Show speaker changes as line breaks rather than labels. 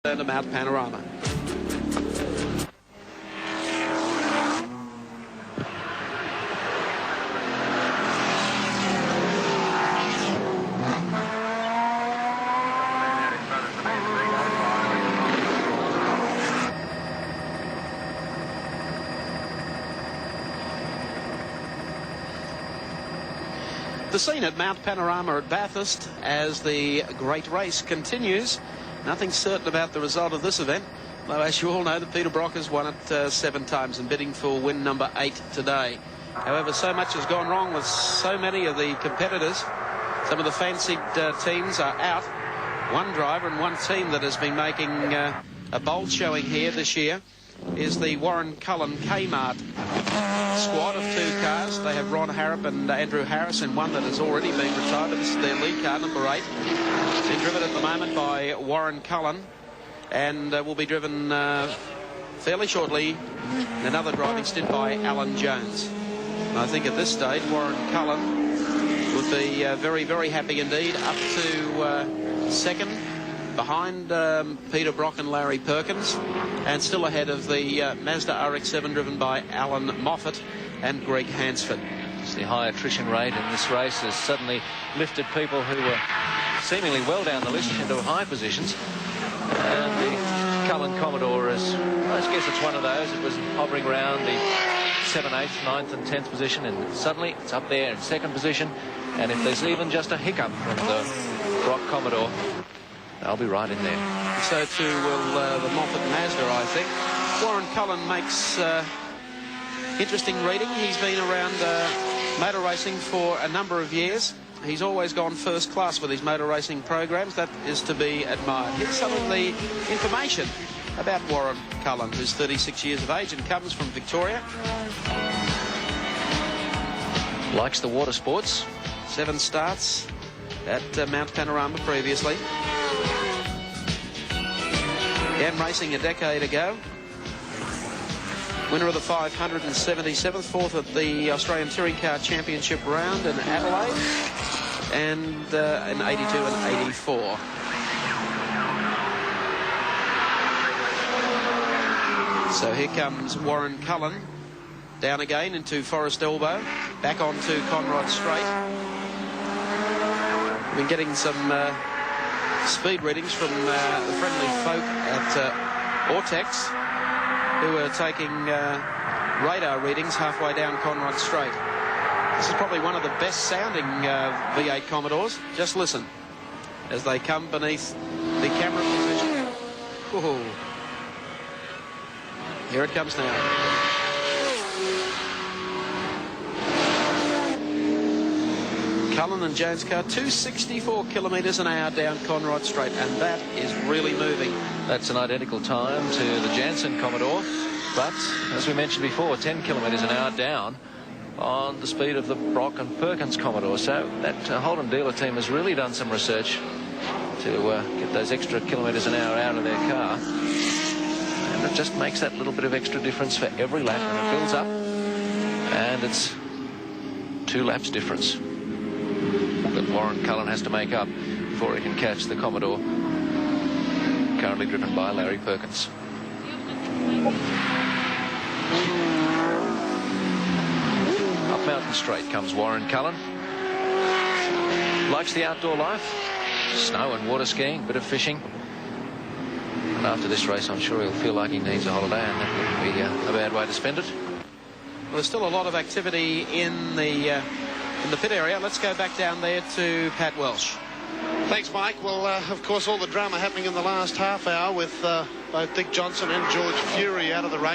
To Mount Panorama. The scene at Mount Panorama at Bathurst as the great race continues. Nothing certain about the result of this event, though as you all know, the Peter Brock has won it 7 times and bidding for win number 8 today. However, so much has gone wrong with so many of the competitors. Some of the fancied teams are out. One driver and one team that has been making a bold showing here this year is the Warren Cullen Kmart squad of 2 cars. They have Ron Harrop and Andrew Harris in one that has already been retired. This is their lead car, number 8. It's been driven at the moment by Warren Cullen and will be driven fairly shortly in another driving stint by Allan Jones. And I think at this stage Warren Cullen would be very, very happy indeed, up to second behind Peter Brock and Larry Perkins, and still ahead of the Mazda RX-7 driven by Allan Moffat and Greg Hansford.
The high attrition rate in this race has suddenly lifted people who were seemingly well down the list into high positions. And the Cullen Commodore is, I guess it's one of those. It was hovering around the 7th, 8th, 9th and 10th position, and suddenly it's up there in 2nd position. And if there's even just a hiccup from the Brock Commodore, they'll be right in there.
So too will the Moffat Mazda, I think. Warren Cullen makes interesting reading. He's been around motor racing for a number of years. He's always gone first class with his motor racing programs. That is to be admired. Here's some of the information about Warren Cullen, who's 36 years of age and comes from Victoria.
Likes the water sports.
7 starts at Mount Panorama previously. Began racing a decade ago. Winner of the 577th, 4th at the Australian Touring Car Championship round in Adelaide, and in 82 and 84. So here comes Warren Cullen down again into Forest Elbow, back onto Conrod Straight. We've been getting some speed readings from the friendly folk at Ortex, who are taking radar readings halfway down Conrod Straight. This is probably one of the best sounding V8 Commodores. Just listen as they come beneath the camera position. Whoa. Here it comes now. Cullen and Jones car, 264 kilometres an hour down Conrod Straight, and that is really moving.
That's an identical time to the Jansen Commodore, but as we mentioned before, 10 kilometres an hour down on the speed of the Brock and Perkins Commodore. So that Holden dealer team has really done some research to get those extra kilometres an hour out of their car, and it just makes that little bit of extra difference for every lap, and it builds up, and it's 2 laps difference that Warren Cullen has to make up before he can catch the Commodore, currently driven by Larry Perkins. Up Mountain Straight comes Warren Cullen. Likes the outdoor life, snow and water skiing, bit of fishing. And after this race, I'm sure he'll feel like he needs a holiday, and that wouldn't be a bad way to spend it.
Well, there's still a lot of activity in the pit area. Let's go back down there to Pat Welsh.
Thanks, Mike. Well, of course, all the drama happening in the last half hour with both Dick Johnson and George Fury out of the race.